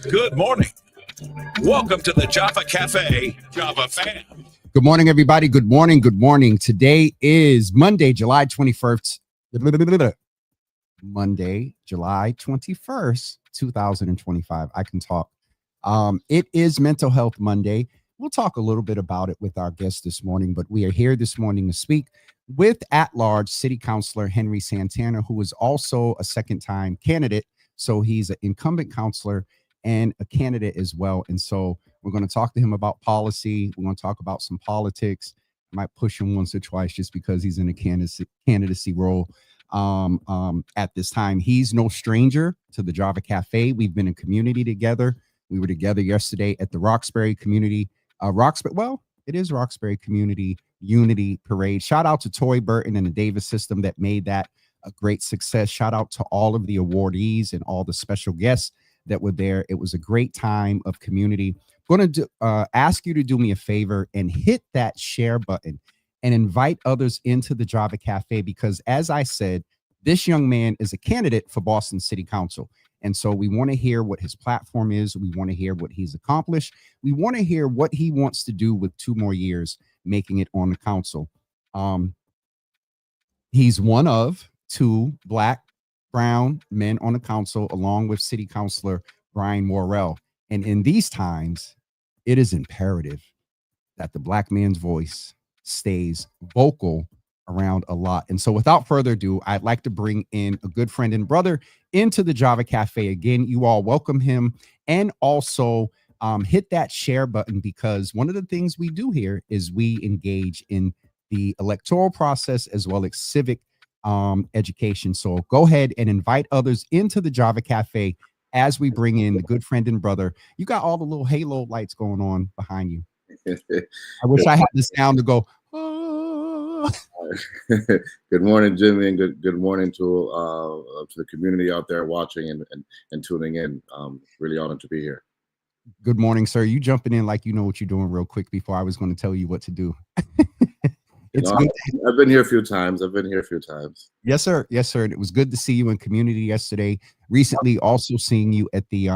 Good morning. Welcome to the Java Cafe, Java fam. Good morning, everybody. Good morning. Good morning. Today is Monday, July 21st. Monday, July 21st, 2025. I can talk. It is Mental Health Monday. We'll talk a little bit about it with our guest this morning, but we are here this morning to speak with at-large City Councilor Henry Santana, who is also a second-time candidate. So he's an incumbent councilor and a candidate as well. And so we're going to talk to him about policy. We're going to talk about some politics. I might push him once or twice just because he's in a candidacy role at this time. He's no stranger to the Java Cafe. We've been in community together. We were together yesterday at the Roxbury Community. It is Roxbury Community Unity Parade. Shout out to Toy Burton and the Davis system that made that a great success. Shout out to all of the awardees and all the special guests that were there. It was a great time of community. I'm going to ask you to do me a favor and hit that share button and invite others into the Java Cafe, because as I said, this young man is a candidate for Boston City Council. And so we want to hear what his platform is. We want to hear what he's accomplished. We want to hear what he wants to do with 2 more years making it on the council. He's one of 2 brown men on the council, along with City Councilor Brian Morrell. And in these times, it is imperative that the Black man's voice stays vocal around a lot. And so without further ado, I'd like to bring in a good friend and brother into the Java Cafe. Again, you all welcome him, and also hit that share button, because one of the things we do here is we engage in the electoral process as well as civic education. So go ahead and invite others into the Java Cafe as we bring in the good friend and brother. You got all the little halo lights going on behind you. I wish I had the sound to go. Oh. Good morning, Jimmy, and good morning to the community out there watching and tuning in. Really honored to be here. Good morning, sir. You jumping in like you know what you're doing real quick before I was going to tell you what to do. I've been here a few times. Yes, sir. Yes, sir. It was good to see you in community yesterday. Recently, also seeing you at the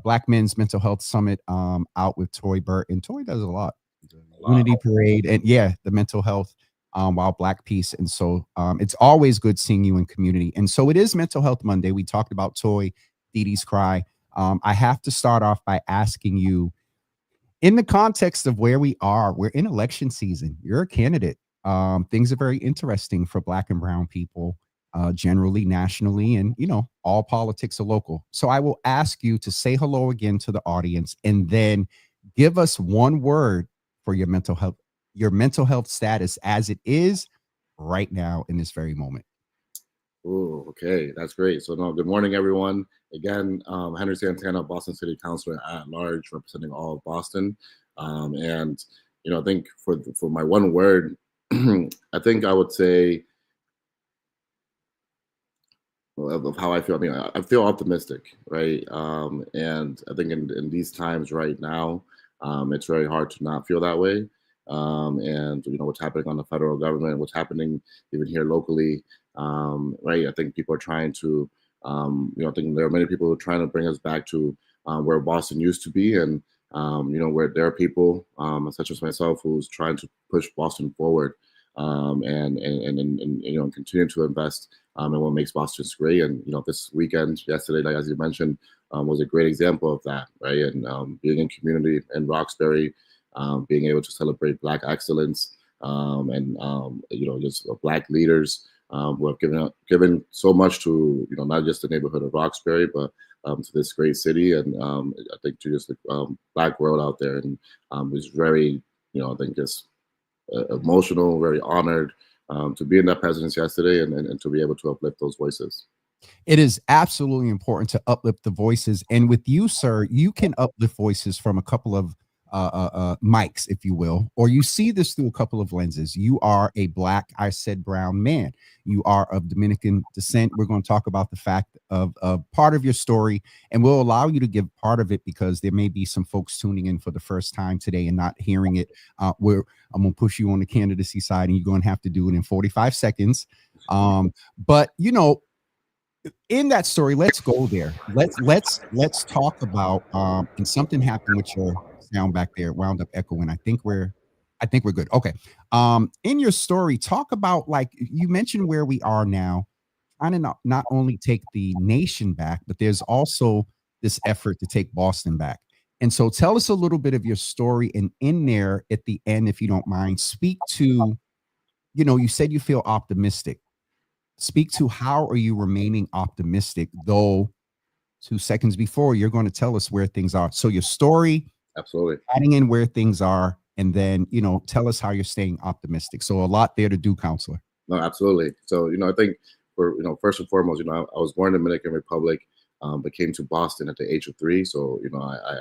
Black Men's Mental Health Summit out with Toy Burton. Toy does a lot. Unity Parade, and the mental health while Black Peace. And so it's always good seeing you in community. And so it is Mental Health Monday. We talked about Toy, Dee Dee's Cry. I have to start off by asking you, in the context of where we are, we're in election season. You're a candidate. Things are very interesting for Black and brown people, generally, nationally, and, all politics are local. So I will ask you to say hello again to the audience, and then give us one word for your mental health status as it is right now in this very moment. Oh, okay. That's great. So good morning, everyone. Again, Henry Santana, Boston City Councilor at large, representing all of Boston. And I think for my one word, I think I would say of how I feel. I mean, I feel optimistic, right? And I think in these times right now, it's very hard to not feel that way. And what's happening on the federal government, what's happening even here locally, right? I think people are trying to, I think there are many people who are trying to bring us back to where Boston used to be, and where there are people such as myself who's trying to push Boston forward, and continue to invest and what makes Boston great. And this weekend, yesterday, like as you mentioned, was a great example of that, right? And being in community in Roxbury, being able to celebrate Black excellence, and just Black leaders who have given so much to not just the neighborhood of Roxbury, but to this great city, and I think to just the Black world out there, and was very, I think just emotional, very honored to be in that presence yesterday, and to be able to uplift those voices. It is absolutely important to uplift the voices. And with you, sir, you can uplift voices from a couple of mics, if you will, or you see this through a couple of lenses. You are a Black, I said brown man. You are of Dominican descent. We're going to talk about the fact of part of your story, and we'll allow you to give part of it because there may be some folks tuning in for the first time today and not hearing it. I'm going to push you on the candidacy side, and you're going to have to do it in 45 seconds. But in that story, let's go there. Let's talk about and something happened with your sound back there. It wound up echoing. I think we're good. Okay. In your story, talk about, like you mentioned, where we are now, trying to not only take the nation back, but there's also this effort to take Boston back. And so tell us a little bit of your story, and in there at the end, if you don't mind, speak to, you said you feel optimistic. Speak to how are you remaining optimistic, though 2 seconds before you're going to tell us where things are. So your story, Absolutely. adding in where things are, and then, tell us how you're staying optimistic. So a lot there to do, Counselor. No, absolutely. So, I think first and foremost, I was born in the Dominican Republic, but came to Boston at the age of 3. So,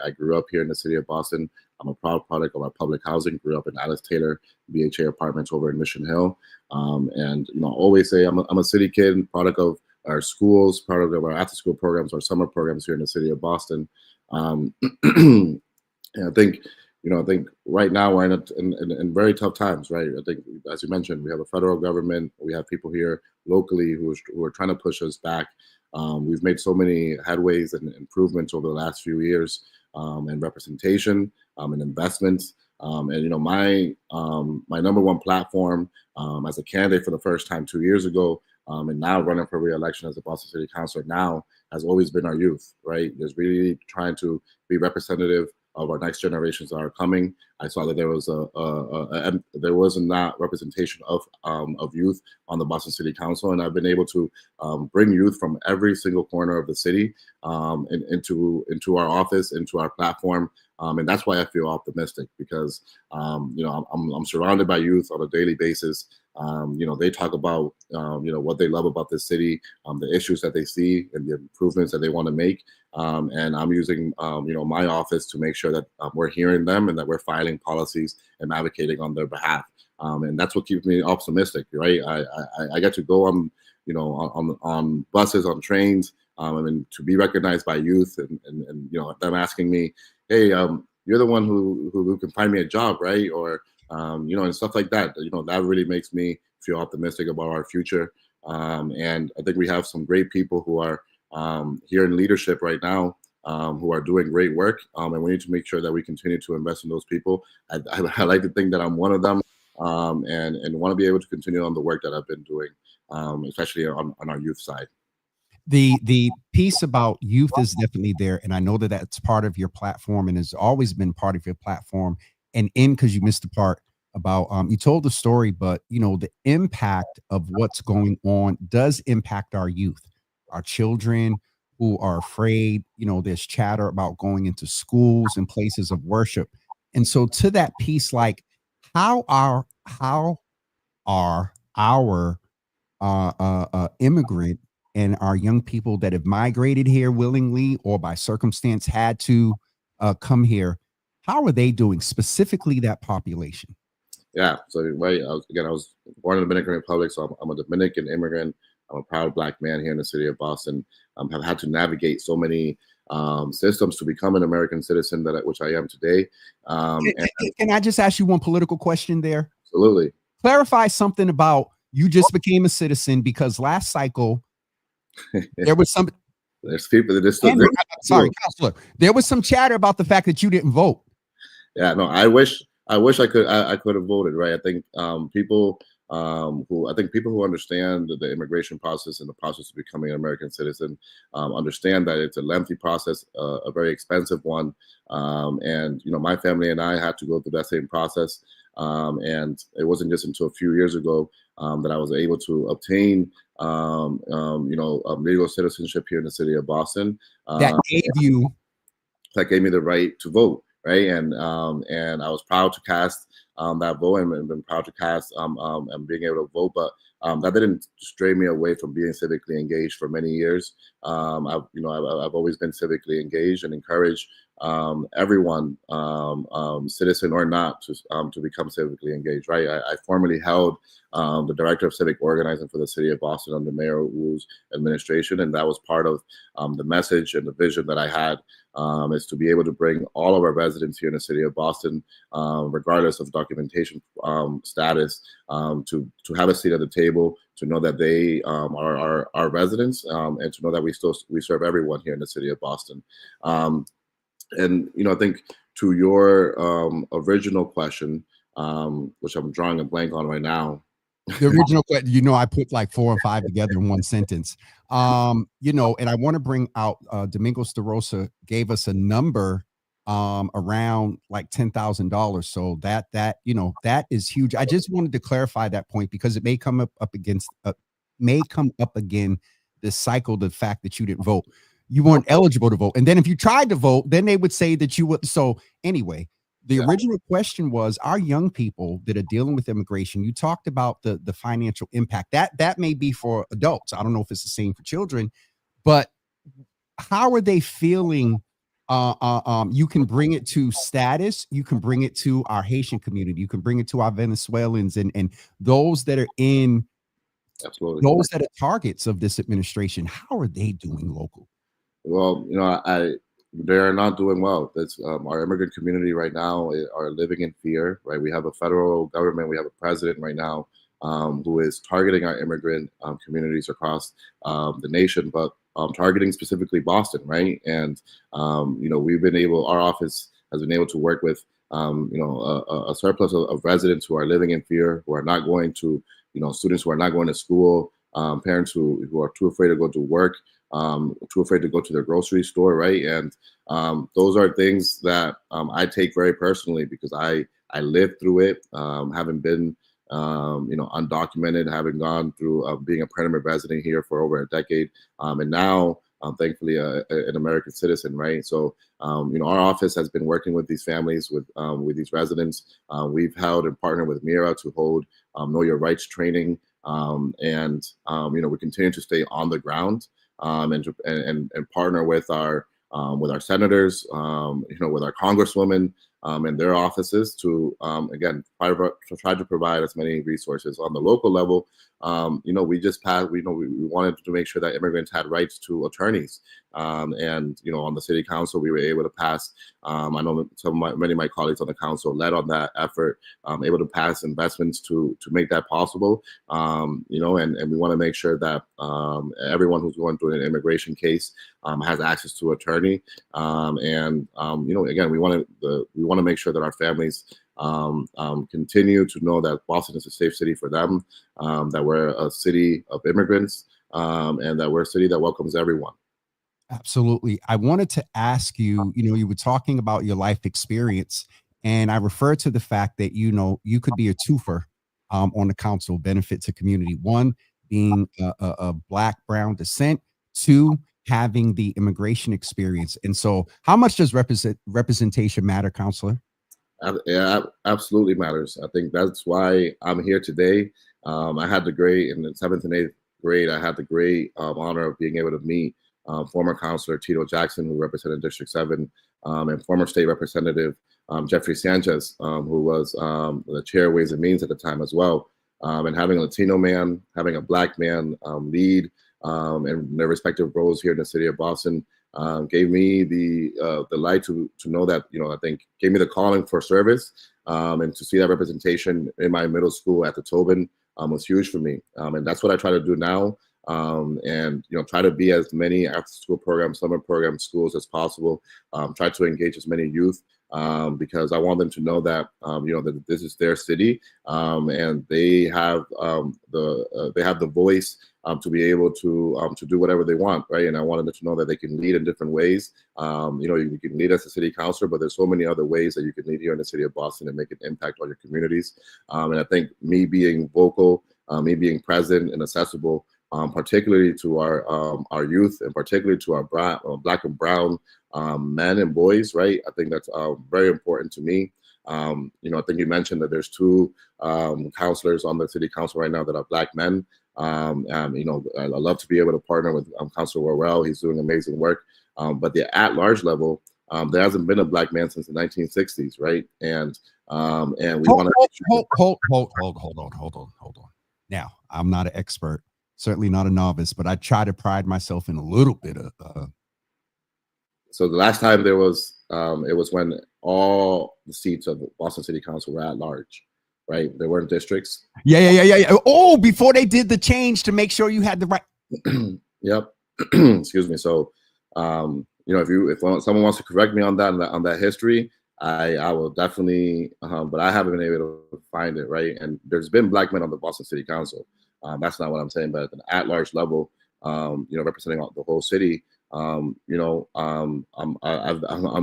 I grew up here in the city of Boston. I'm a proud product of our public housing. Grew up in Alice Taylor BHA apartments over in Mission Hill. And, I always say I'm a city kid, product of our schools, product of our after school programs, our summer programs here in the city of Boston. And I think, I think right now we're in very tough times, right? I think, as you mentioned, we have a federal government, we have people here locally who are trying to push us back. We've made so many headways and improvements over the last few years, in representation, and investments. And my number one platform as a candidate for the first time 2 years ago, and now running for re-election as a Boston City Councilor now, has always been our youth, right? There's really trying to be representative of our next generations that are coming. I saw that there was not representation of youth on the Boston City Council, and I've been able to bring youth from every single corner of the city into our office, into our platform. And that's why I feel optimistic, because I'm surrounded by youth on a daily basis. They talk about what they love about this city, the issues that they see, and the improvements that they want to make. And I'm using my office to make sure that we're hearing them, and that we're filing policies and advocating on their behalf. And that's what keeps me optimistic, right? I get to go on on buses, on trains, and to be recognized by youth, and them asking me, hey, you're the one who can find me a job, right? Or and stuff like that. That really makes me feel optimistic about our future. And I think we have some great people who are here in leadership right now, who are doing great work. And we need to make sure that we continue to invest in those people. I like to think that I'm one of them, and want to be able to continue on the work that I've been doing, especially on our youth side. The piece about youth is definitely there, and I know that that's part of your platform and has always been part of your platform. And because you missed the part about you told the story, but the impact of what's going on does impact our youth, our children who are afraid. There's chatter about going into schools and places of worship. And so to that piece, like how are our immigrant and our young people that have migrated here willingly or by circumstance had to come here, how are they doing, specifically that population? Yeah. So right, I was born in the Dominican Republic, so I'm a Dominican immigrant. I'm a proud Black man here in the city of Boston. Have had to navigate so many systems to become an American citizen which I am today. And Can I just ask you one political question there? absolutely, Clarify something about you just became a citizen because last cycle there was some. there's people that just Henry, sorry, Councilor. There was some chatter about the fact that you didn't vote. Yeah, no, I wish I could have voted, right? I think people who understand the immigration process and the process of becoming an American citizen understand that it's a lengthy process, a very expensive one, and my family and I had to go through that same process, and it wasn't just until a few years ago that I was able to obtain legal citizenship here in the city of Boston. That gave you That gave me the right to vote, right? And I was proud to cast that vote, and been proud to cast and being able to vote. But that didn't stray me away from being civically engaged for many years. I've always been civically engaged and encouraged everyone, citizen or not, to become civically engaged. Right. I formerly held the director of civic organizing for the city of Boston under Mayor Wu's administration, and that was part of the message and the vision that I had. Is to be able to bring all of our residents here in the city of Boston, regardless of documentation status, to have a seat at the table, to know that they are our residents, and to know that we serve everyone here in the city of Boston. And I think to your original question, which I'm drawing a blank on right now. the original question. I put like 4 or 5 together in one sentence. And I want to bring out Domingos DeRosa gave us a number around like $10,000. So that is huge. I just wanted to clarify that point because it may come up again this cycle, the fact that you didn't vote. You weren't eligible to vote. And then if you tried to vote, then they would say that you would. So anyway, the original question was, our young people that are dealing with immigration, you talked about the financial impact. That may be for adults. I don't know if it's the same for children, but how are they feeling? You can bring it to status. You can bring it to our Haitian community. You can bring it to our Venezuelans and those that are in, Absolutely, those that are targets of this administration. How are they doing local? Well, they are not doing well. That's our immigrant community right now are living in fear. Right, we have a federal government, we have a president right now who is targeting our immigrant communities across the nation, but targeting specifically Boston. Right, and our office has been able to work with a surplus of residents who are living in fear, who are not going to, students who are not going to school, parents who are too afraid to go to work. Too afraid to go to their grocery store, right? And those are things that I take very personally because I lived through it, having been undocumented, having gone through being a permanent resident here for over a decade, and now thankfully an American citizen, right? So our office has been working with these families, with these residents. We've held and partnered with Mira to hold Know Your Rights training, and we continue to stay on the ground. And partner with our senators, with our congresswomen and their offices to again try to provide as many resources on the local level. We just passed. We wanted to make sure that immigrants had rights to attorneys, and on the city council we were able to pass. I know many of my colleagues on the council led on that effort, able to pass investments to make that possible. And we want to make sure that everyone who's going through an immigration case has access to attorney. Again, we want to make sure that our families continue to know that Boston is a safe city for them, that we're a city of immigrants, and that we're a city that welcomes everyone. Absolutely. I wanted to ask you, you were talking about your life experience, and I referred to the fact that, you could be a twofer on the council, benefit to community. One, being a Black, brown descent. Two, having the immigration experience. And so how much does representation matter, Councilor? Yeah, absolutely matters. I think that's why I'm here today. I had the great, in the 7th and 8th grade, I had the great honor of being able to meet former Councilor Tito Jackson, who represented District 7, and former State Representative Jeffrey Sanchez, who was the chair of Ways and Means at the time as well. And having a Latino man, having a Black man lead in their respective roles here in the city of Boston gave me the light to know that, I think gave me the calling for service, and to see that representation in my middle school at the Tobin was huge for me. And that's what I try to do now. And try to be as many after school programs, summer programs, schools as possible. Try to engage as many youth, because I want them to know that that this is their city, and they have the voice to be able to do whatever they want, right? And I wanted them to know that they can lead in different ways. You can lead as a city councilor, but there's so many other ways that you can lead here in the city of Boston and make an impact on your communities. And I think me being vocal, me being present and accessible, particularly to our youth, and particularly to our Black and brown men and boys, right? I think that's very important to me. I think you mentioned that there's two counselors on the city council right now that are Black men. I love to be able to partner with Councilor Worrell. He's doing amazing work. But the at-large level, there hasn't been a Black man since the 1960s, right? And we want to hold on. Now, I'm not an expert, certainly not a novice, but I try to pride myself in a little bit of. So the last time there was, it was when all the seats of Boston City Council were at large, right? There weren't districts. Yeah. Oh, before they did the change to make sure you had the right. Yep. Excuse me. So, if someone wants to correct me on that history, I will definitely. But I haven't been able to find it, right? And there's been Black men on the Boston City Council. That's not what I'm saying, but at an at-large level, representing the whole city. I'm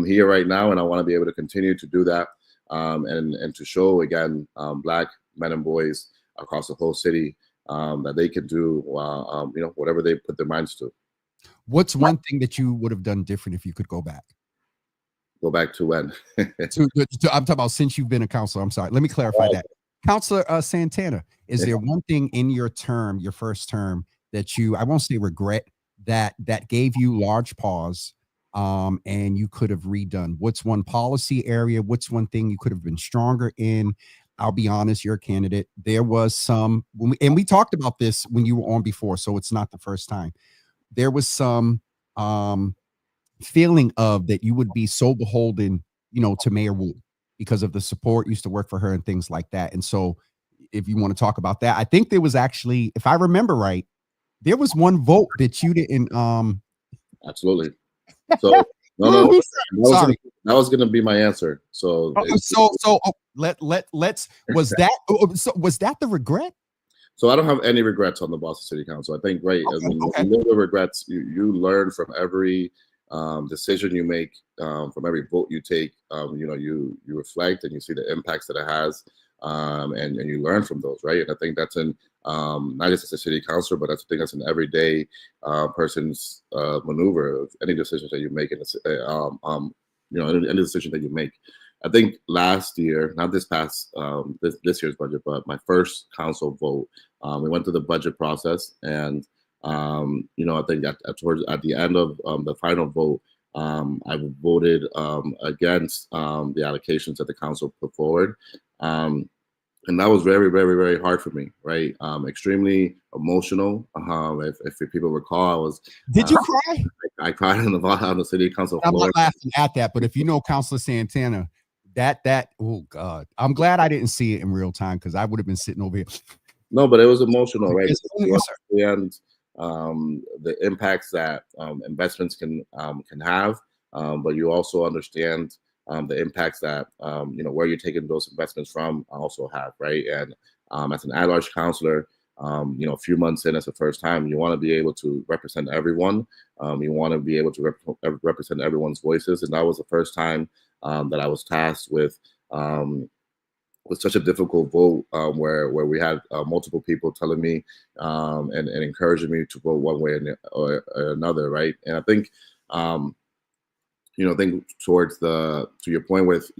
here right now, and I want to be able to continue to do that, and to show again Black men and boys across the whole city that they can do whatever they put their minds to. What's one thing that you would have done different if you could go back? Go back to when? I'm talking about since you've been a counselor. I'm sorry. Let me clarify that. Councilor Santana, is there one thing in your first term, that you, I won't say regret, that gave you large pause, and you could have redone? What's one policy area? What's one thing you could have been stronger in? I'll be honest, you're a candidate. There was some, and we talked about this when you were on before, so it's not the first time. There was some feeling of that you would be so beholden, to Mayor Wu, because of the support, used to work for her and things like that. And so if you want to talk about that, I think there was actually, if I remember right, there was one vote that you didn't. Absolutely. So no, that was going to be my answer. So let's. Was that the regret? So I don't have any regrets on the Boston City Council. I think you know the regrets. You learn from every decision you make, from every vote you take. You reflect and you see the impacts that it has, and you learn from those, right? And I think that's in not just as a city councilor, but I think that's an everyday person's maneuver of any decisions that you make any decision that you make. I think last year, not this past this year's budget, but my first council vote, we went through the budget process, and I think at the end of the final vote, I voted against the allocations that the council put forward. And that was very, very, very hard for me, right? Extremely emotional. If people recall, Did you cry? I cried on the city council floor. I'm not laughing at that, but if you know Councilor Santana, oh God, I'm glad I didn't see it in real time, because I would have been sitting over here. No, but it was emotional, right? Yes, sir. And the impacts that investments can have, but you also understand the impacts that where you're taking those investments from also have, right? And as an at-large counselor, a few months in as the first time, you want to be able to represent everyone. You want to be able to represent everyone's voices, and that was the first time that I was tasked with such a difficult vote, where we had multiple people telling me and encouraging me to vote one way or another, right? And I think think towards to your point with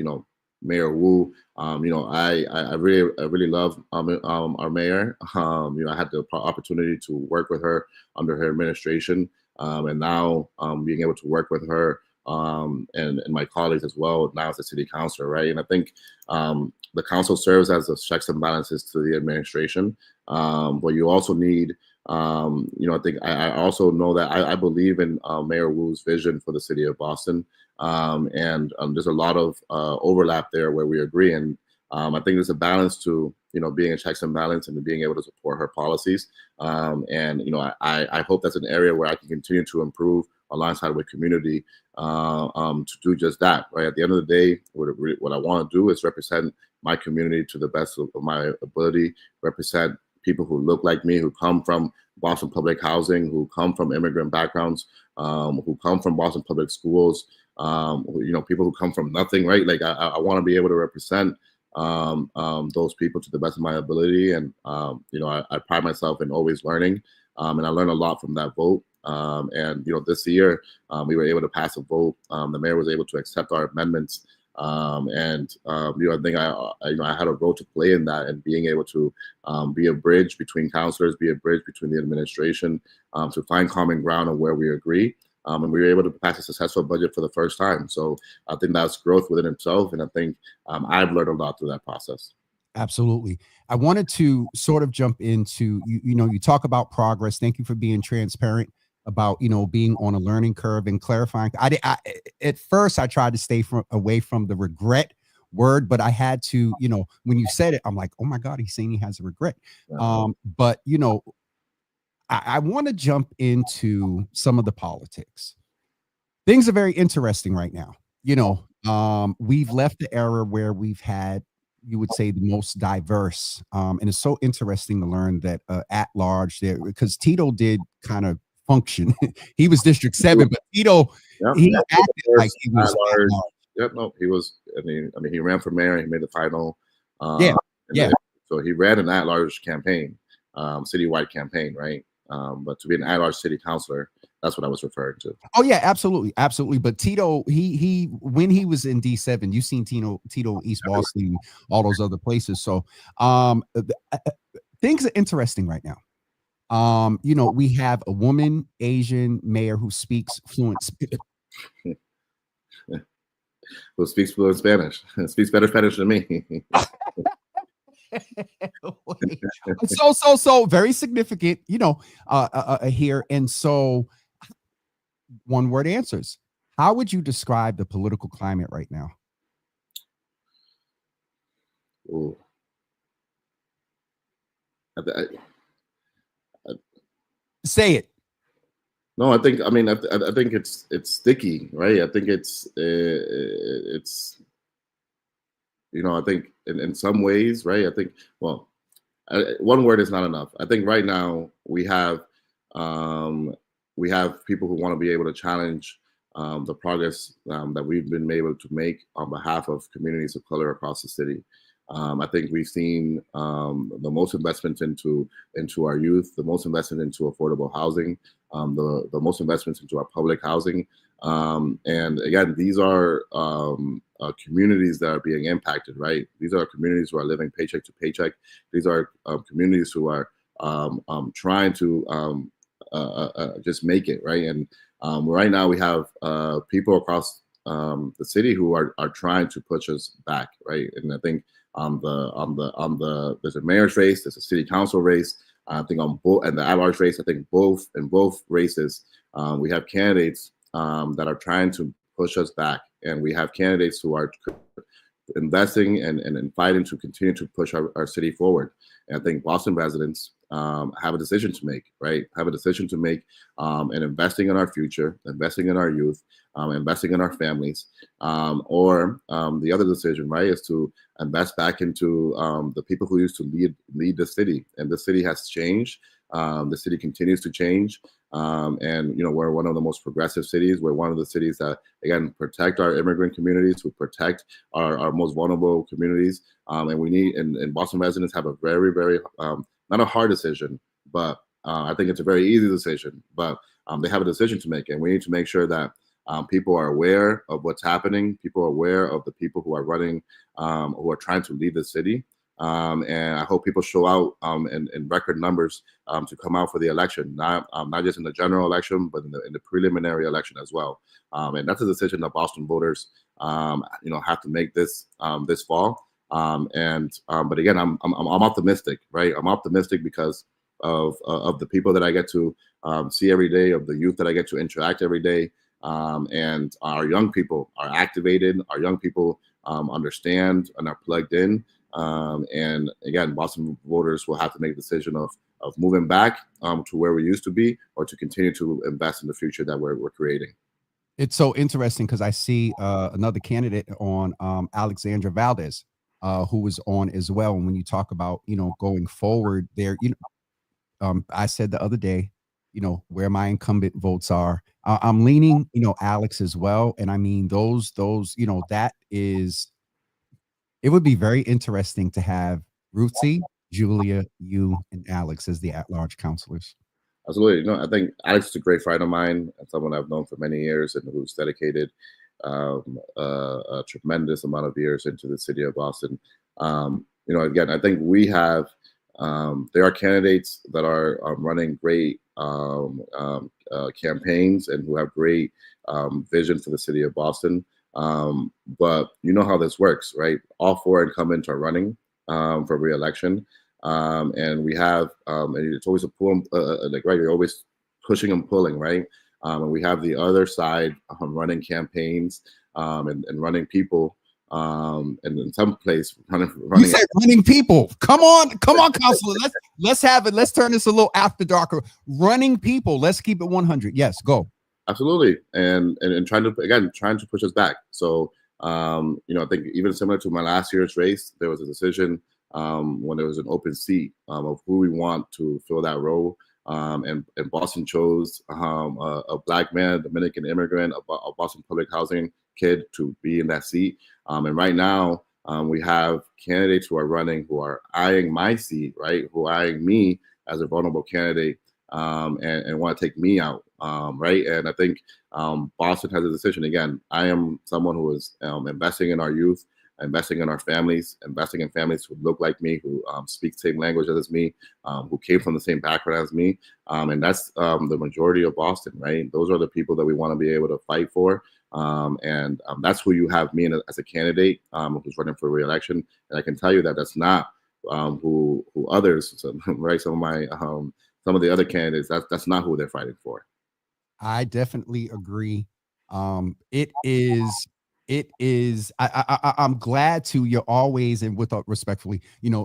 Mayor Wu, I really love our mayor. I had the opportunity to work with her under her administration, and now being able to work with her and my colleagues as well now as a city councilor, right? And I think the council serves as a checks and balances to the administration, but you also need, I think I also know that I believe in Mayor Wu's vision for the city of Boston, and there's a lot of overlap there where we agree, and I think there's a balance to being a checks and balance and being able to support her policies, and I hope that's an area where I can continue to improve alongside with community to do just that. Right at the end of the day, what I want to do is represent my community to the best of my ability, represent people who look like me, who come from Boston Public Housing, who come from immigrant backgrounds, who come from Boston Public Schools, people who come from nothing, right? Like I want to be able to represent those people to the best of my ability. And, I pride myself in always learning. And I learned a lot from that vote. And this year we were able to pass a vote. The mayor was able to accept our amendments. I think I had a role to play in that, and being able to be a bridge between councilors, be a bridge between the administration, to find common ground on where we agree. And we were able to pass a successful budget for the first time. So I think that's growth within itself. And I think I've learned a lot through that process. Absolutely. I wanted to sort of jump into, you talk about progress. Thank you for being transparent about, being on a learning curve and clarifying. At first I tried to stay away from the regret word, but I had to, when you said it, I'm like, oh my God, he's saying he has a regret. Yeah. But I want to jump into some of the politics. Things are very interesting right now. We've left the era where we've had, you would say, the most diverse. And it's so interesting to learn that at large there, because Tito did kind of function. He was District 7, but Tito, he acted like he was at large. Yep, no, he was. I mean, he ran for mayor. He made the final. Yeah. So he ran an at-large campaign, citywide campaign, right? But to be an at-large city councilor, that's what I was referring to. Oh yeah, absolutely. But Tito, he when he was in D7, you've seen Tito East Boston, all those other places. So things are interesting right now. We have a woman, Asian mayor who speaks fluent who speaks fluent Spanish, speaks better Spanish than me. So very significant, here. And so one word answers. How would you describe the political climate right now? Ooh. Say it. No, I think it's sticky, right? I think it's I think in some ways, right? I think, well, one word is not enough. I think right now we have people who want to be able to challenge the progress that we've been able to make on behalf of communities of color across the city. I think we've seen the most investments into our youth, the most investment into affordable housing, the most investments into our public housing. And again, these are communities that are being impacted, right? These are communities who are living paycheck to paycheck. These are communities who are trying to just make it, right? And right now we have people across the city who are trying to push us back, right? And I think there's a mayor's race, there's a city council race. I think on both, and the at-large race, I think in both races, we have candidates that are trying to push us back, and we have candidates who are investing and fighting to continue to push our city forward. And I think Boston residents have a decision to make, right? Have a decision to make, and investing in our future, investing in our youth, investing in our families, or the other decision, right, is to invest back into the people who used to lead the city. And the city has changed. The city continues to change. And we're one of the most progressive cities. We're one of the cities that, again, protect our immigrant communities, who protect our most vulnerable communities. And we need, and Boston residents have a very, very, not a hard decision, but I think it's a very easy decision, but they have a decision to make. And we need to make sure that people are aware of what's happening. People are aware of the people who are running, who are trying to lead the city. And I hope people show out in record numbers to come out for the election, not just in the general election, but in the preliminary election as well. And that's a decision that Boston voters, have to make this fall. But again, I'm optimistic, right? I'm optimistic because of the people that I get to see every day, of the youth that I get to interact every day, and our young people are activated. Our young people understand and are plugged in. And again, Boston voters will have to make a decision of moving back to where we used to be, or to continue to invest in the future that we're creating. It's so interesting because I see another candidate on, Alexandra Valdez, who was on as well. And when you talk about, going forward there, I said the other day, where my incumbent votes are. I'm leaning, Alex as well. And I mean, those, that is, it would be very interesting to have Ruthie, Julia, you, and Alex as the at-large councilors. Absolutely. I think Alex is a great friend of mine and someone I've known for many years, and who's dedicated a tremendous amount of years into the city of Boston. Again, I think we have, there are candidates that are running great campaigns and who have great vision for the city of Boston. But you know how this works, right? All four incumbents are running for re-election. And we have, and it's always a pull, right? You're always pushing and pulling, right? And we have the other side running campaigns and running people, and in some place running. You said running people. Come on, Councilor. Let's have it. Let's turn this a little after darker. Running people. Let's keep it 100. Yes, go. Absolutely, and trying to push us back. So I think even similar to my last year's race, there was a decision when there was an open seat of who we want to fill that role. And Boston chose a Black man, a Dominican immigrant, a Boston public housing kid to be in that seat. And right now, we have candidates who are running, who are eyeing my seat, right? Who are eyeing me as a vulnerable candidate, and want to take me out, right? And I think Boston has a decision. Again, I am someone who is investing in our youth, investing in our families, investing in families who look like me, who speak the same language as me, who came from the same background as me. And that's the majority of Boston, right? Those are the people that we want to be able to fight for. And that's who you have me as a candidate who's running for re-election. And I can tell you that that's not who others, right? Some of the other candidates, that's not who they're fighting for. I definitely agree. It is I'm glad to, you're always, and with respectfully,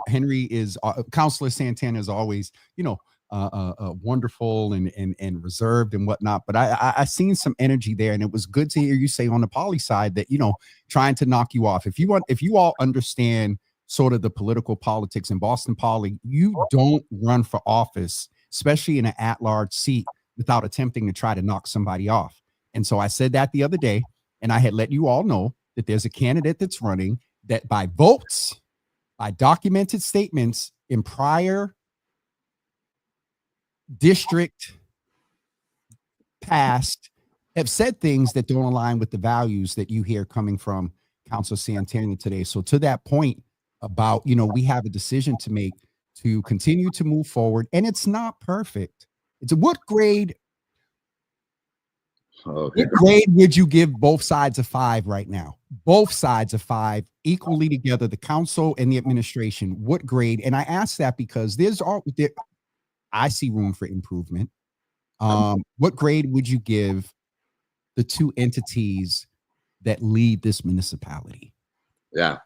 Henry is Councilor Santana is always, wonderful and reserved and whatnot. But I seen some energy there, and it was good to hear you say on the poly side that, trying to knock you off. If you all understand sort of the political politics in Boston poly, you don't run for office, especially in an at-large seat, without attempting to try to knock somebody off. And so I said that the other day, and I had let you all know that there's a candidate that's running that by votes, by documented statements in prior district past, have said things that don't align with the values that you hear coming from Councilor Santana today. So to that point about, we have a decision to make to continue to move forward, and it's not perfect. It's what grade would you give both sides of 5 right now? Both sides of 5 equally together, the council and the administration. What grade? And I ask that because I see room for improvement. What grade would you give the two entities that lead this municipality? Yeah,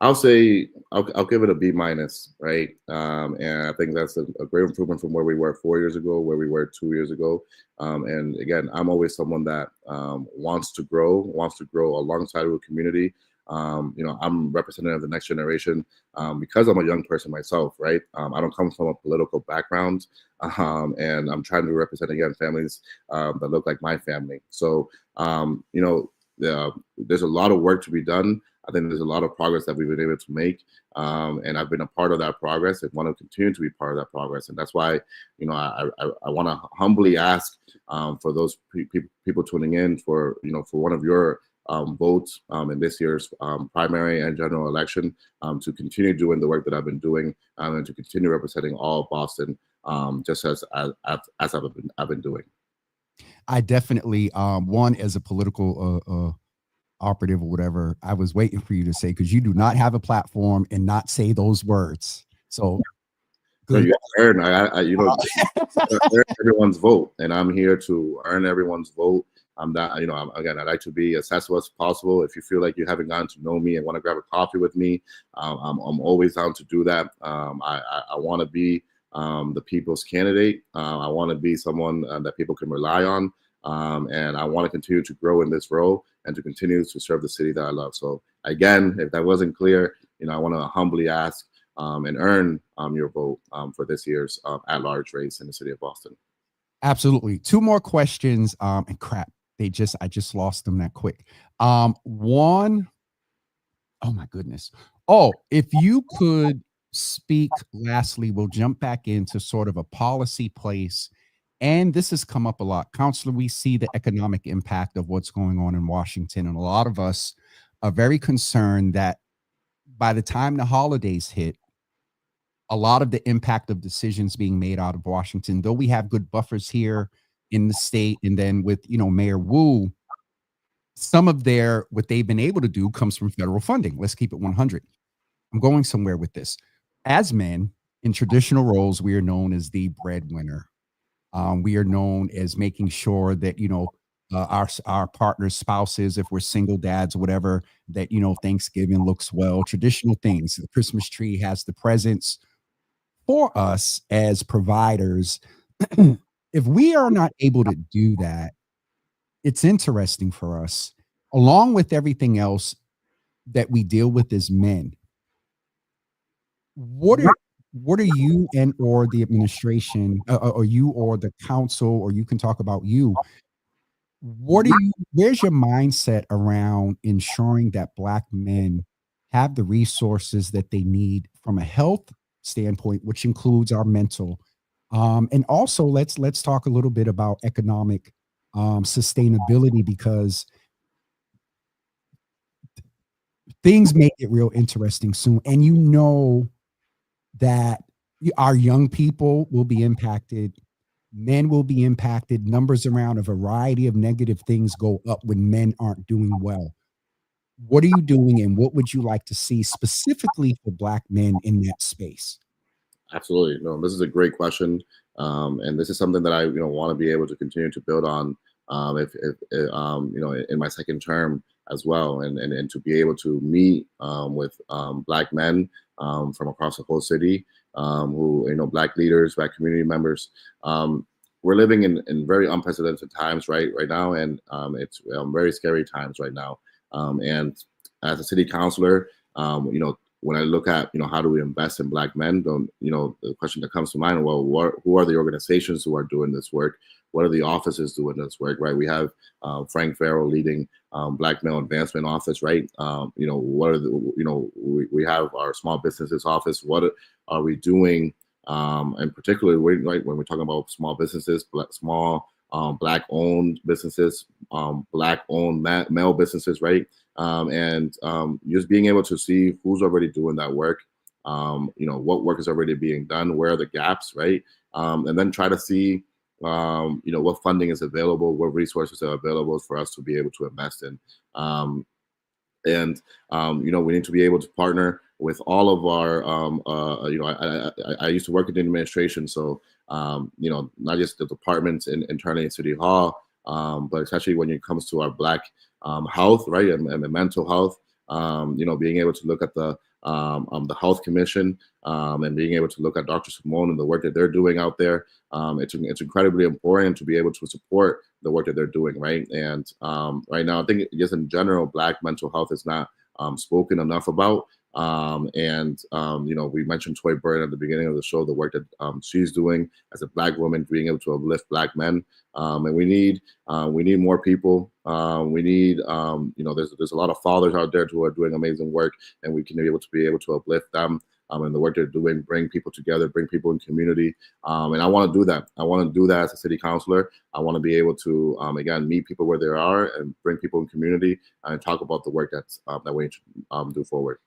I'll say I'll give it a B-, right? And I think that's a great improvement from where we were 4 years ago, where we were 2 years ago. And again, I'm always someone that wants to grow alongside with the community. I'm representative of the next generation because I'm a young person myself, right? I don't come from a political background, and I'm trying to represent, again, families that look like my family. So, there's a lot of work to be done. I think there's a lot of progress that we've been able to make, and I've been a part of that progress and want to continue to be part of that progress. And that's why, I want to humbly ask for those people tuning in for one of your vote in this year's primary and general election, to continue doing the work that I've been doing, and to continue representing all of Boston, just as I've been doing. I definitely, one, as a political operative or whatever, I was waiting for you to say, because you do not have a platform and not say those words. So good. No, you earn, earn everyone's vote, and I'm here to earn everyone's vote. I'm not, again, I'd like to be as accessible as possible. If you feel like you haven't gotten to know me and want to grab a coffee with me, I'm always down to do that. I want to be the people's candidate. I want to be someone that people can rely on. And I want to continue to grow in this role and to continue to serve the city that I love. So again, if that wasn't clear, I want to humbly ask and earn your vote for this year's at-large race in the city of Boston. Absolutely. Two more questions. And crap, I just lost them that quick. One, oh my goodness. Oh, if you could speak, lastly, we'll jump back into sort of a policy place. And this has come up a lot. Councilor, we see the economic impact of what's going on in Washington. And a lot of us are very concerned that by the time the holidays hit, a lot of the impact of decisions being made out of Washington, though we have good buffers here in the state, and then with, Mayor Wu, some of what they've been able to do comes from federal funding. Let's keep it 100. I'm going somewhere with this. As men in traditional roles, we are known as the breadwinner. We are known as making sure that, our partners, spouses, if we're single dads, whatever, that, Thanksgiving looks well, traditional things. The Christmas tree has the presents. For us as providers, if we are not able to do that, it's interesting for us, along with everything else that we deal with as men. What are you and or the administration, or you or the council, or you can talk about you, where's your mindset around ensuring that Black men have the resources that they need from a health standpoint, which includes our mental, and also let's talk a little bit about economic sustainability, because things may get real interesting soon, and that our young people will be impacted, men will be impacted, numbers around a variety of negative things go up when men aren't doing well. What are you doing, and what would you like to see specifically for Black men in that space? Absolutely. No, this is a great question. And this is something that I, want to be able to continue to build on, if in my second term as well, and to be able to meet with Black men from across the whole city, who, Black leaders, Black community members. We're living in very unprecedented times right now, and it's very scary times right now. And as a city councilor, when I look at, how do we invest in Black men, the question that comes to mind, well, who are the organizations who are doing this work? What are the offices doing this work, right? We have Frank Farrell leading Black Male Advancement Office, right? What are we have our small businesses office. What are we doing? And particularly when we're talking about small businesses, Black-owned businesses, Black-owned male businesses, right? And just being able to see who's already doing that work, what work is already being done, where are the gaps, right? And then try to see, what funding is available, what resources are available for us to be able to invest in. We need to be able to partner with all of our, I used to work in the administration, so, not just the departments internally in City Hall, but especially when it comes to our Black health, right, and mental health, being able to look at the Health Commission, and being able to look at Dr. Simone and the work that they're doing out there. It's incredibly important to be able to support the work that they're doing, right? And right now, I think just in general, Black mental health is not spoken enough about. We mentioned Toy Bird at the beginning of the show, the work that she's doing as a Black woman, being able to uplift Black men. And we need more people. We need, there's a lot of fathers out there who are doing amazing work, and we can be able to uplift them. and the work they're doing, bring people together, bring people in community. And I want to do that. I want to do that as a city councilor. I want to be able to, again, meet people where they are and bring people in community and talk about the work that we do forward.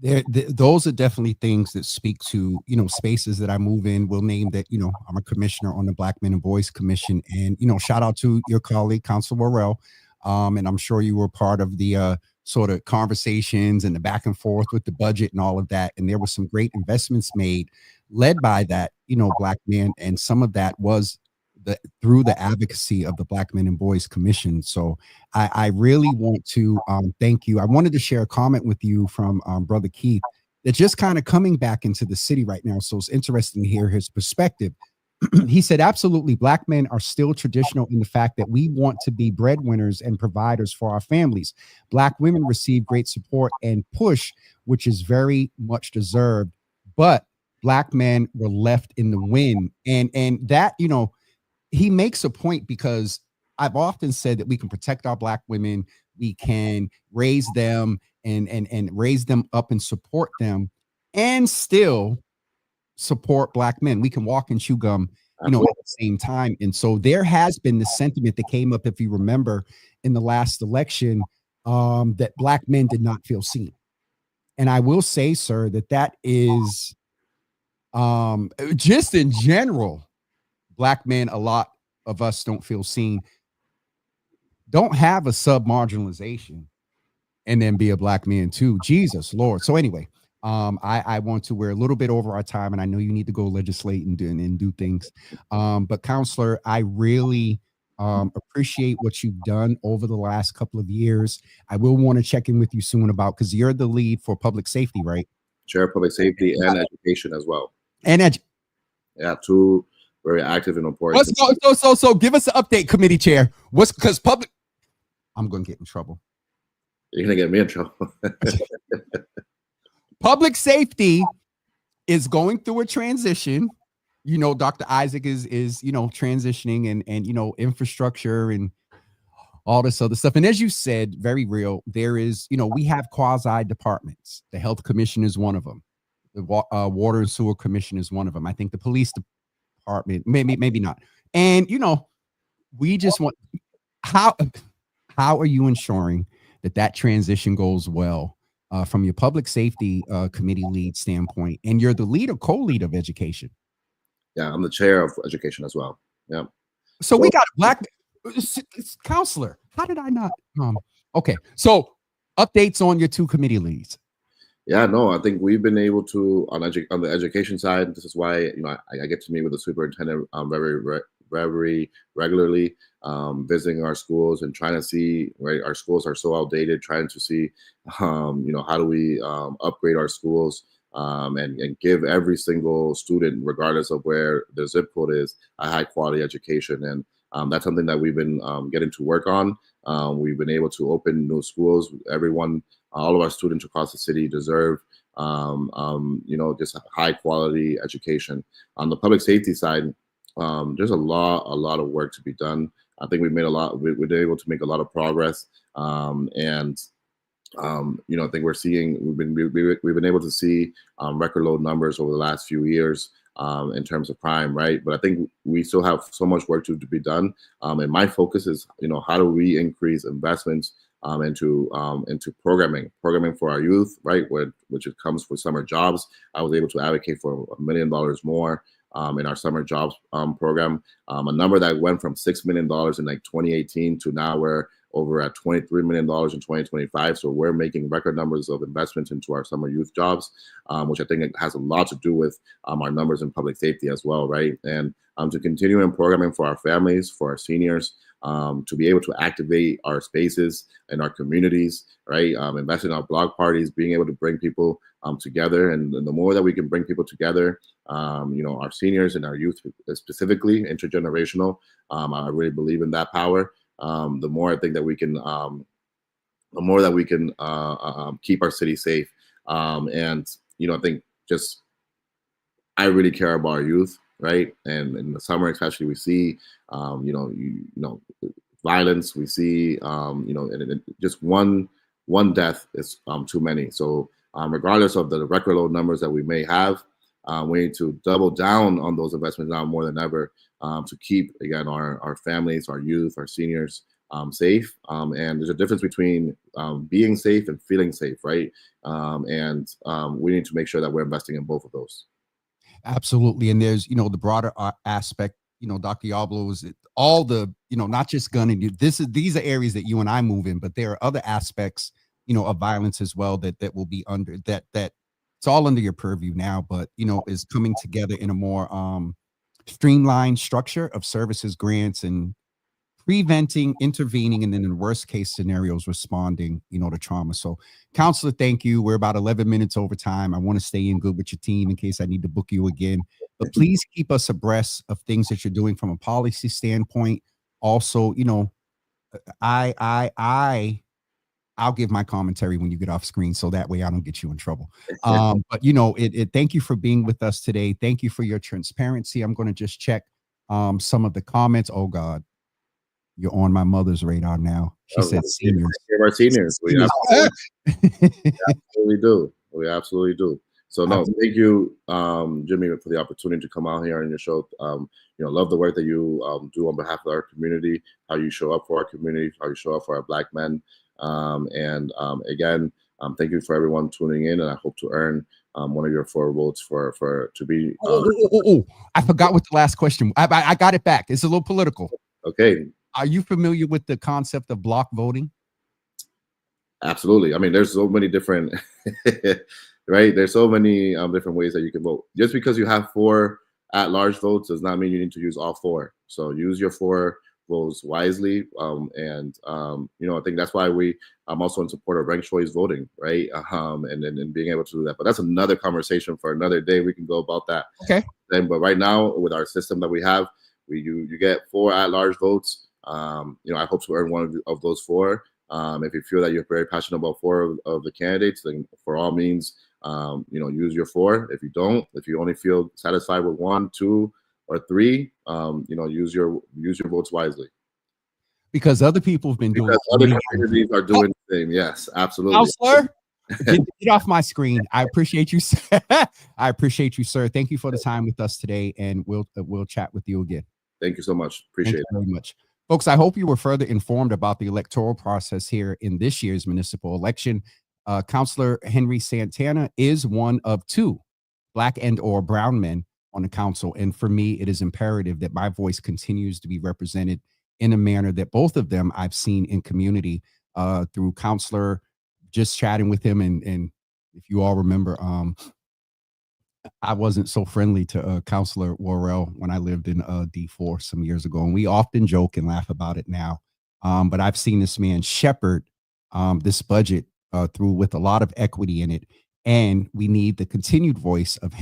Those are definitely things that speak to, spaces that I move in. We'll name that, I'm a commissioner on the Black Men and Boys Commission, and, shout out to your colleague, Councilor Worrell. And I'm sure you were part of the sort of conversations and the back and forth with the budget and all of that. And there were some great investments made led by that, Black men. And some of that was through the advocacy of the Black Men and Boys Commission. So I really want to thank you. I wanted to share a comment with you from Brother Keith that's just kind of coming back into the city right now. So it's interesting to hear his perspective. He said, absolutely, Black men are still traditional in the fact that we want to be breadwinners and providers for our families. Black women receive great support and push, which is very much deserved. But Black men were left in the wind. And that, he makes a point, because I've often said that we can protect our Black women, we can raise them and raise them up and support them, and still support Black men. We can walk and chew gum, at the same time. And so there has been the sentiment that came up, if you remember, in the last election, that Black men did not feel seen. And I will say, sir, that is just in general, Black men, a lot of us don't feel seen, don't have a sub-marginalization, and then be a Black man too. Jesus Lord. So anyway, I want to, we're a little bit over our time, and I know you need to go legislate and do things. But Councilor, I really appreciate what you've done over the last couple of years. I will want to check in with you soon about, because you're the lead for public safety, right? Chair of public safety and education as well. And yeah, two very active and important. So give us an update, committee chair. Because public, I'm going to get in trouble. You're going to get me in trouble. Public safety is going through a transition. Dr. Isaac is transitioning and infrastructure and all this other stuff. And as you said, very real, there is, we have quasi departments. The health commission is one of them. The water and sewer commission is one of them. I think the police department, maybe not. And, we just want, how are you ensuring that transition goes well from your public safety committee lead standpoint? And you're the lead or co-lead of education. Yeah, I'm the chair of education as well. Yeah. So we got a Black Councilor. How did I not? Okay. So updates on your two committee leads. Yeah, no, I think we've been able to, on the education side, this is why, I get to meet with the superintendent very regularly, visiting our schools and trying to see, right, our schools are so outdated, trying to see, how do we upgrade our schools and give every single student, regardless of where their zip code is, a high quality education. And that's something that we've been getting to work on. We've been able to open new schools. All of our students across the city deserve, just a high quality education. On the public safety side, there's a lot of work to be done. I think we've been able to make a lot of progress. I think we've been able to see record low numbers over the last few years in terms of crime, right? But I think we still have so much work to be done. And my focus is, how do we increase investments into programming for our youth, right? Which it comes with summer jobs. I was able to advocate for $1 million more in our summer jobs program, a number that went from $6 million in 2018 to now we're over at $23 million in 2025. So we're making record numbers of investments into our summer youth jobs, which I think it has a lot to do with our numbers in public safety as well, right? And to continue in programming for our families, for our seniors, to be able to activate our spaces and our communities, right? Invest in our block parties, being able to bring people together. And the more that we can bring people together, our seniors and our youth specifically, intergenerational, I really believe in that power. The more I think that we can, keep our city safe. I think I really care about our youth, right? And in the summer, especially, we see, violence. We see, just one death is too many. So regardless of the record low numbers that we may have. We need to double down on those investments now more than ever to keep, again, our families, our youth, our seniors safe. And there's a difference between being safe and feeling safe, right? And we need to make sure that we're investing in both of those. Absolutely. And there's, the broader aspect, Dr. Yablo, is all the, not just gun and these are areas that you and I move in, but there are other aspects, of violence as well that will be under that it's all under your purview now, but, is coming together in a more streamlined structure of services, grants, and preventing, intervening, and then in worst case scenarios, responding, to trauma. So, Counselor, thank you. We're about 11 minutes over time. I want to stay in good with your team in case I need to book you again. But please keep us abreast of things that you're doing from a policy standpoint. Also, I'll give my commentary when you get off screen, so that way I don't get you in trouble. But thank you for being with us today. Thank you for your transparency. I'm going to just check some of the comments. Oh God, you're on my mother's radar now. She said seniors. Our seniors. We absolutely do. We absolutely do. So no, thank you, Jimmy, for the opportunity to come out here on your show. Love the work that you do on behalf of our community, how you show up for our community, how you show up for our Black men. Again, thank you for everyone tuning in, and I hope to earn one of your 4 votes to be. I forgot what the last question. I got it back. It's a little political. Okay. Are you familiar with the concept of block voting? Absolutely. I mean, there's so many different, right? There's so many different ways that you can vote. Just because you have 4 at-large votes does not mean you need to use all 4. So use your 4 votes wisely. I think that's why I'm also in support of ranked choice voting, right? And being able to do that. But that's another conversation for another day. We can go about that. Okay. But right now, with our system that we have, you get 4 at-large votes. I hope to earn one of those 4. If you feel that you're very passionate about 4 of the candidates, then for all means, use your 4. If you don't, if you only feel satisfied with 1, 2, or 3, use your votes wisely. Because other people have been doing. Other communities are doing the same. Yes, absolutely. Counselor, get off my screen. I appreciate you. I appreciate you, sir. Thank you for the time with us today, and we'll chat with you again. Thank you so much. Appreciate it very much. Folks, I hope you were further informed about the electoral process here in this year's municipal election. Councilor Henry Santana is one of 2 Black and or brown men on the council. And for me, it is imperative that my voice continues to be represented in a manner that both of them I've seen in community through Councilor, just chatting with him. And if you all remember, I wasn't so friendly to Councilor Worrell when I lived in D4 some years ago. And we often joke and laugh about it now. But I've seen this man shepherd this budget through with a lot of equity in it. And we need the continued voice of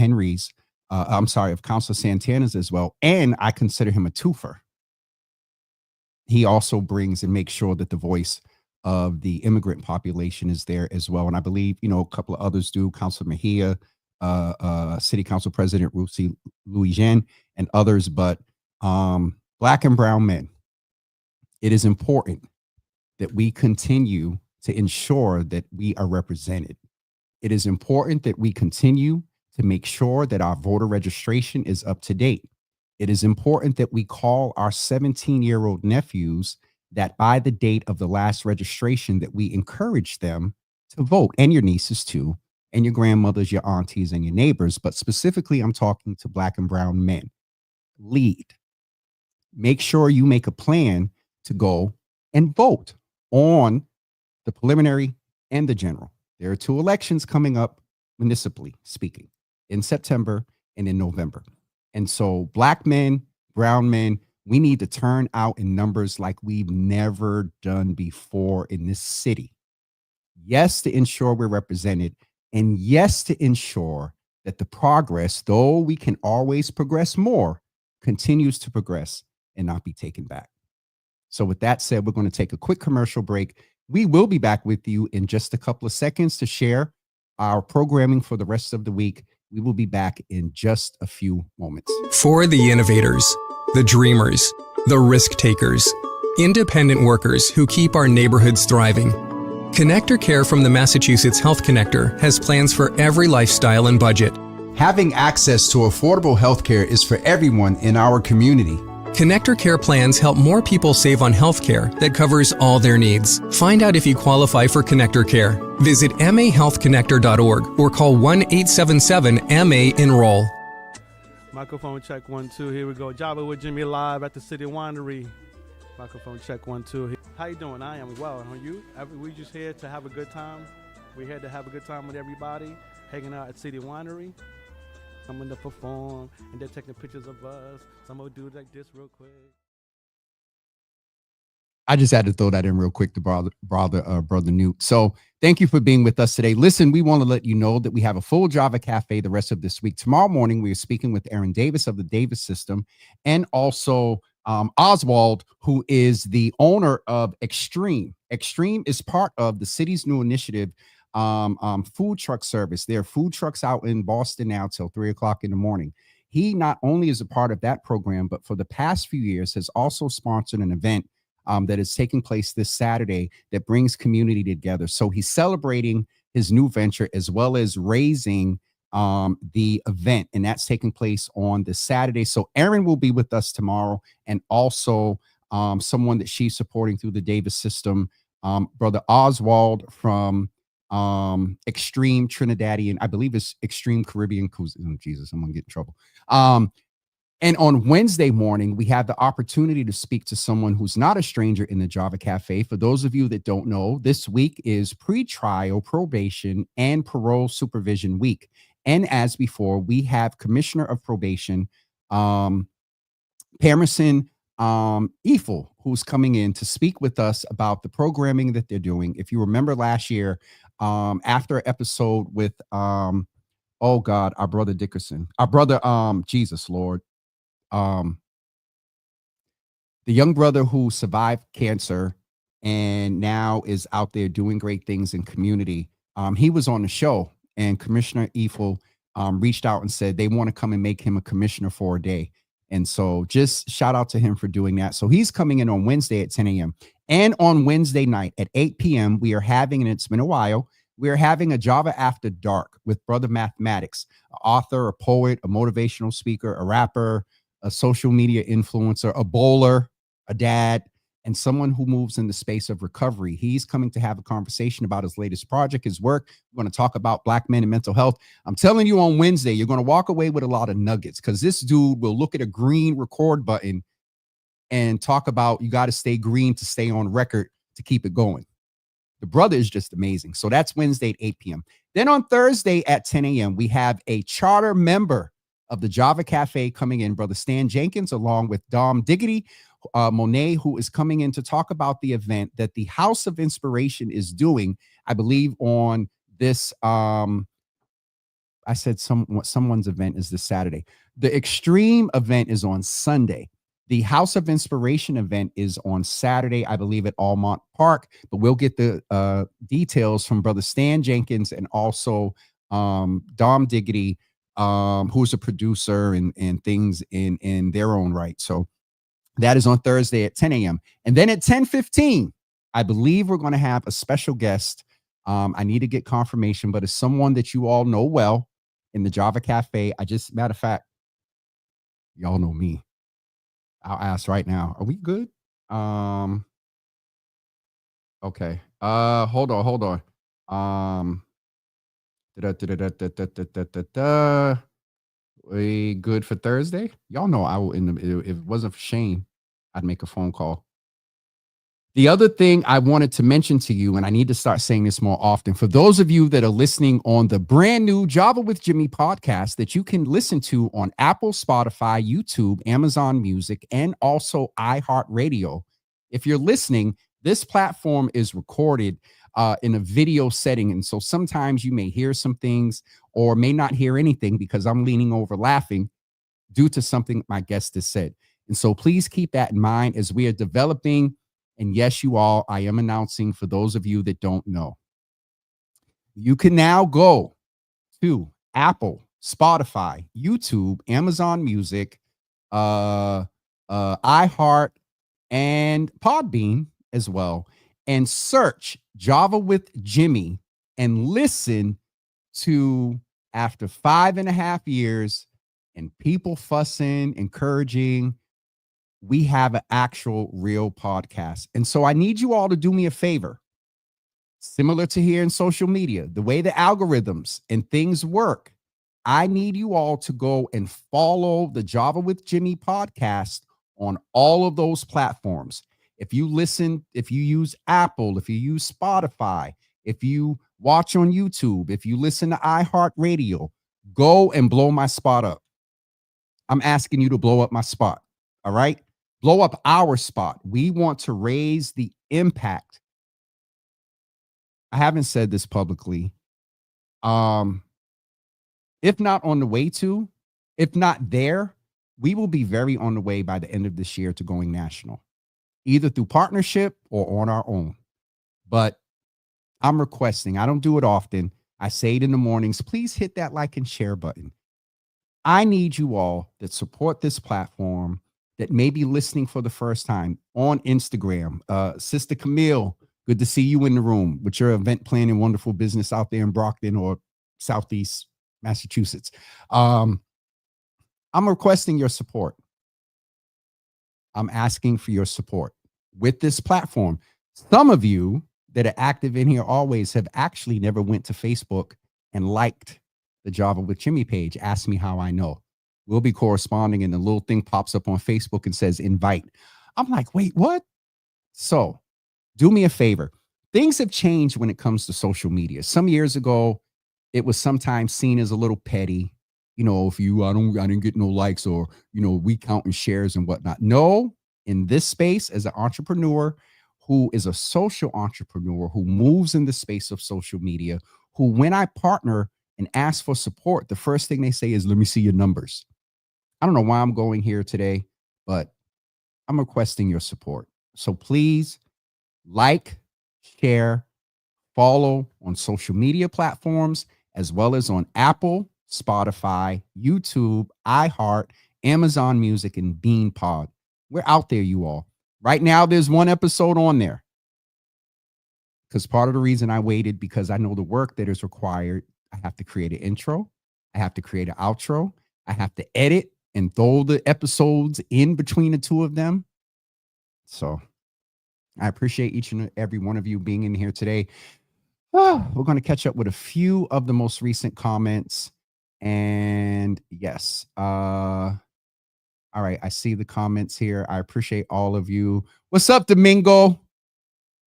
of Councilor Santana's as well. And I consider him a twofer. He also brings and makes sure that the voice of the immigrant population is there as well. And I believe, a couple of others do, Councilor Mejia, City Council President Rusi Louisiane, and others. But Black and brown men, it is important that we continue to ensure that we are represented. It is important that we continue to make sure that our voter registration is up to date. It is important that we call our 17-year-old nephews that by the date of the last registration that we encourage them to vote, and your nieces too, and your grandmothers, your aunties, and your neighbors. But specifically, I'm talking to Black and brown men. Lead. Make sure you make a plan to go and vote on the preliminary and the general. There are 2 elections coming up, municipally speaking, in September and in November. And so Black men, brown men, we need to turn out in numbers like we've never done before in this city. Yes, to ensure we're represented, and yes, to ensure that the progress, though we can always progress more, continues to progress and not be taken back. So with that said, we're going to take a quick commercial break. We will be back with you in just a couple of seconds to share our programming for the rest of the week. We will be back in just a few moments. For the innovators, the dreamers, the risk takers, independent workers who keep our neighborhoods thriving. Connector Care from the Massachusetts Health Connector has plans for every lifestyle and budget. Having access to affordable healthcare is for everyone in our community. Connector Care plans help more people save on healthcare that covers all their needs. Find out if you qualify for Connector Care. Visit mahealthconnector.org or call 1-877-MA-ENROLL. Microphone check 1 2. Here we go. Java with Jimmy live at the City Winery. Microphone check 1 2. How you doing? I am well. Are you? We just here to have a good time. We're here to have a good time with everybody, hanging out at City Winery. I'm gonna perform, and they're taking pictures of us. So I'm gonna do like this real quick. I just had to throw that in real quick to brother Newt. So thank you for being with us today. Listen, we want to let you know that we have a full Java Cafe the rest of this week. Tomorrow morning, we are speaking with Aaron Davis of the Davis System, and also Oswald, who is the owner of Extreme. Extreme is part of the city's new initiative, food truck service. There are food trucks out in Boston now till 3 o'clock in the morning. He not only is a part of that program, but for the past few years has also sponsored an event that is taking place this Saturday that brings community together. So he's celebrating his new venture as well as raising the event, and that's taking place on this Saturday. So Aaron will be with us tomorrow, and also someone that she's supporting through the Davis System, Brother Oswald from Extreme Trinidadian, I believe it's Extreme Caribbean. Oh, Jesus, I'm gonna get in trouble. And on Wednesday morning, we have the opportunity to speak to someone who's not a stranger in the Java Cafe. For those of you that don't know, this week is pre-trial, probation, and parole supervision week. And as before, we have Commissioner of Probation, Pamerson Eiffel, who's coming in to speak with us about the programming that they're doing. If you remember last year, after an episode with, our brother Dickerson, our brother, Jesus Lord, the young brother who survived cancer and now is out there doing great things in community. He was on the show, and Commissioner Eiffel reached out and said they want to come and make him a commissioner for a day. And so just shout out to him for doing that. So he's coming in on Wednesday at 10 a.m. And on Wednesday night at 8 p.m., we are having, and it's been a while, we are having a Java After Dark with Brother Mathematics, an author, a poet, a motivational speaker, a rapper, a social media influencer, a bowler, a dad, and someone who moves in the space of recovery. He's coming to have a conversation about his latest project, his work. We're going to talk about Black men and mental health. I'm telling you, on Wednesday, you're going to walk away with a lot of nuggets, because this dude will look at a green record button and talk about you got to stay green to stay on record to keep it going. The brother is just amazing. So that's Wednesday at 8 p.m. Then on Thursday at 10 a.m., we have a charter member of the Java Cafe coming in, Brother Stan Jenkins, along with Dom Diggity, Monet, who is coming in to talk about the event that the House of Inspiration is doing, I believe, on this, I said someone's event is this Saturday. The Extreme event is on Sunday. The House of Inspiration event is on Saturday, I believe, at Almont Park, but we'll get the details from Brother Stan Jenkins and also Dom Diggity, who's a producer and things in their own right. So that is on Thursday at 10 a.m. And then at 10:15, I believe we're going to have a special guest. I need to get confirmation, but it's someone that you all know well in the Java Cafe. Matter of fact, y'all know me. I'll ask right now. Are we good? Okay. Hold on. We good for Thursday? Y'all know I will. If it wasn't for Shane, I'd make a phone call. The other thing I wanted to mention to you, and I need to start saying this more often, for those of you that are listening on the brand new Java with Jimmy podcast that you can listen to on Apple, Spotify, YouTube, Amazon Music, and also iHeartRadio. If you're listening, this platform is recorded in a video setting. And so sometimes you may hear some things or may not hear anything because I'm leaning over laughing due to something my guest has said. And so please keep that in mind as we are developing. And yes, you all, I am announcing for those of you that don't know, you can now go to Apple, Spotify, YouTube, Amazon Music, iHeart, and Podbean as well, and search Java with Jimmy and listen to, after 5.5 years and people fussing, encouraging, we have an actual real podcast. And so I need you all to do me a favor. Similar to here in social media, the way the algorithms and things work, I need you all to go and follow the Java with Jimmy podcast on all of those platforms. If you use Apple, if you use Spotify, if you watch on YouTube, if you listen to iHeartRadio, go and blow my spot up. I'm asking you to blow up my spot. All right? Blow up our spot. We want to raise the impact. I haven't said this publicly. If not on the way to, if not there, we will be very on the way by the end of this year to going national, either through partnership or on our own. But I'm requesting, I don't do it often. I say it in the mornings. Please hit that like and share button. I need you all that support this platform, that may be listening for the first time on Instagram. Sister Camille, good to see you in the room with your event planning, wonderful business out there in Brockton or Southeast Massachusetts. I'm requesting your support. I'm asking for your support with this platform. Some of you that are active in here always have actually never went to Facebook and liked the Java with Jimmy page. Ask me how I know. We'll be corresponding and the little thing pops up on Facebook and says invite. I'm like, wait, what? So do me a favor. Things have changed when it comes to social media. Some years ago, it was sometimes seen as a little petty. You know, if I didn't get no likes, or, we counting shares and whatnot. No, in this space, as an entrepreneur who is a social entrepreneur who moves in the space of social media, who, when I partner and ask for support, the first thing they say is, let me see your numbers. I don't know why I'm going here today, but I'm requesting your support. So please like, share, follow on social media platforms, as well as on Apple, Spotify, YouTube, iHeart, Amazon Music, and BeanPod. We're out there, you all. Right now, there's one episode on there. Because part of the reason I waited, because I know the work that is required. I have to create an intro. I have to create an outro. I have to edit and throw the episodes in between the two of them. So I appreciate each and every one of you being in here today. We're going to catch up with a few of the most recent comments. And yes, all right, I see the comments here. I appreciate all of you. What's up, Domingo?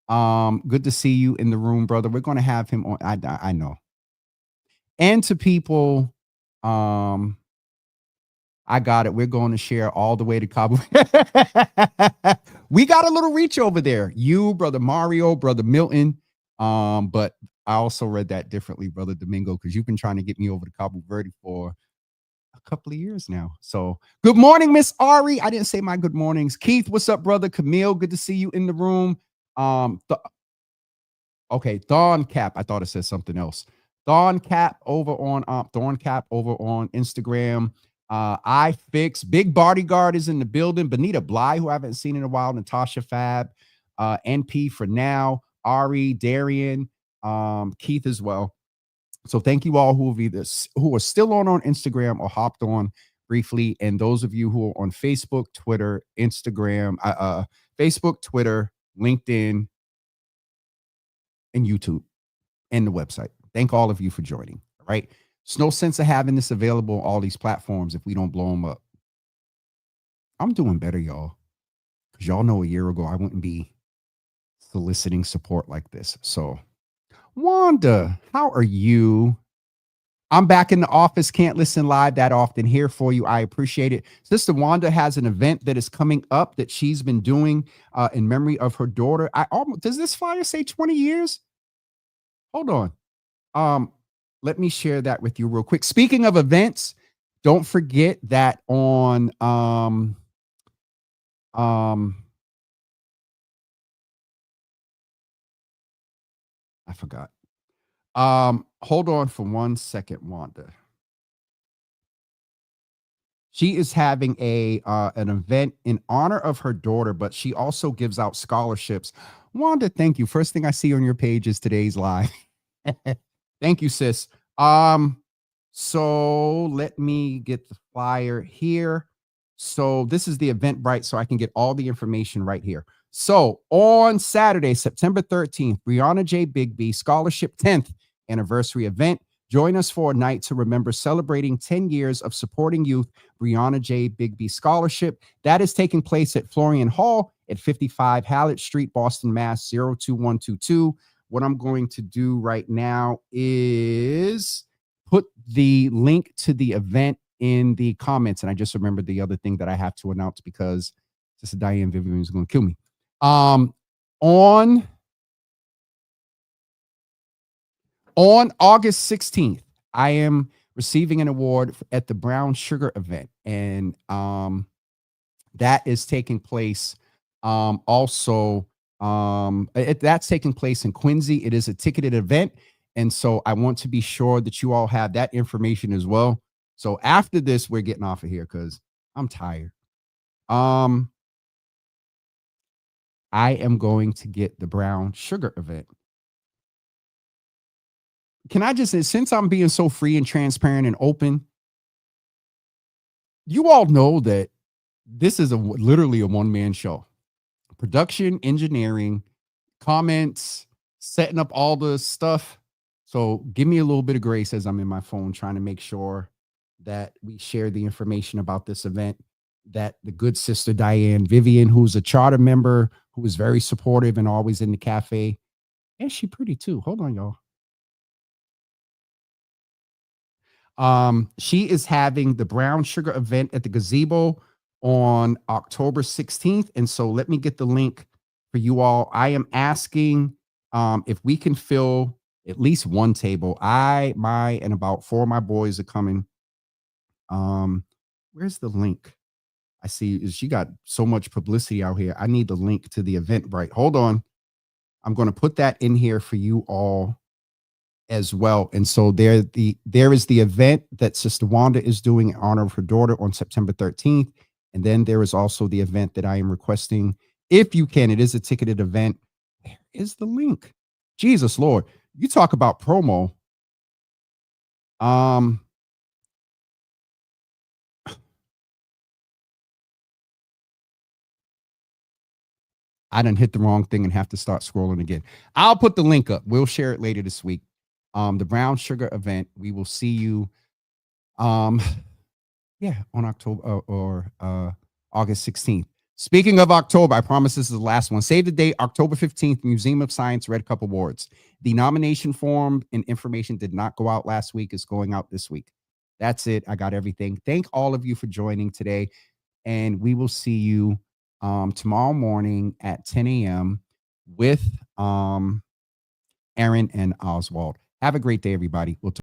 Good to see you in the room, brother. We're going to have him on. I know. And to people, I got it. We're going to share all the way to Cabo. We got a little reach over there. You, brother Mario, brother Milton. But I also read that differently, brother Domingo, because you've been trying to get me over to Cabo Verde for a couple of years now. So good morning, Miss Ari. I didn't say my good mornings. Keith, what's up, brother? Camille, good to see you in the room. Okay, Dawn Cap. I thought it said something else. Dawn Cap over on Instagram. I Fix. Big Bodyguard is in the building. Benita Bly, who I haven't seen in a while. Natasha Fab. NP for now. Ari, Darian, Keith as well. So thank you all who are still on Instagram or hopped on briefly, and those of you who are on Facebook, Twitter, Instagram, Facebook, Twitter, LinkedIn, and YouTube, and the website. Thank all of you for joining. All right, it's no sense of having this available on all these platforms if we don't blow them up. I'm doing better, y'all, because y'all know a year ago I wouldn't be soliciting support like this. So Wanda, how are you? I'm back in the office. Can't listen live that often. Here for you. I appreciate it. Sister Wanda has an event that is coming up that she's been doing in memory of her daughter. Does this flyer say 20 years? Hold on. Let me share that with you real quick. Speaking of events, don't forget that on I forgot. Hold on for 1 second, Wanda. She is having an event in honor of her daughter, but she also gives out scholarships. Wanda, thank you. First thing I see on your page is today's live. Thank you, sis. So let me get the flyer here. So this is the Eventbrite, so I can get all the information right here. So on Saturday, September 13th, Brianna J. Bigby Scholarship 10th anniversary event. Join us for a night to remember celebrating 10 years of supporting youth. Brianna J. Bigby Scholarship. That is taking place at Florian Hall at 55 Hallett Street, Boston, Mass. 02122. What I'm going to do right now is put the link to the event in the comments. And I just remembered the other thing that I have to announce because Sister Diane Vivian is going to kill me. On August 16th, I am receiving an award at the Brown Sugar event. And that is taking place that's taking place in Quincy. It is a ticketed event. And so I want to be sure that you all have that information as well. So after this, we're getting off of here because I'm tired. I am going to get the Brown Sugar event. Can I just say, since I'm being so free and transparent and open, you all know that this is literally a one-man show. Production, engineering, comments, setting up all the stuff. So give me a little bit of grace as I'm in my phone trying to make sure that we share the information about this event, that the good sister Diane Vivian, who's a charter member, who is very supportive and always in the cafe. And she pretty too. Hold on, y'all. She is having the Brown Sugar event at the gazebo on October 16th. And so let me get the link for you all. I am asking if we can fill at least one table. And about 4 of my boys are coming. Where's the link? I see she got so much publicity out here. I need the link to the Eventbrite. Hold on. I'm going to put that in here for you all as well. And so there is the event that Sister Wanda is doing in honor of her daughter on September 13th. And then there is also the event that I am requesting. If you can, it is a ticketed event. Where is the link? Jesus Lord, you talk about promo. I done hit the wrong thing and have to start scrolling again. I'll put the link up. We'll share it later this week. The Brown Sugar event. We will see you on October or August 16th. Speaking of October, I promise this is the last one. Save the date, October 15th, Museum of Science Red Cup Awards. The nomination form and information did not go out last week. It's going out this week. That's it. I got everything. Thank all of you for joining today. And we will see you tomorrow morning at 10 a.m. with Aaron and Oswald. Have a great day, everybody. We'll talk.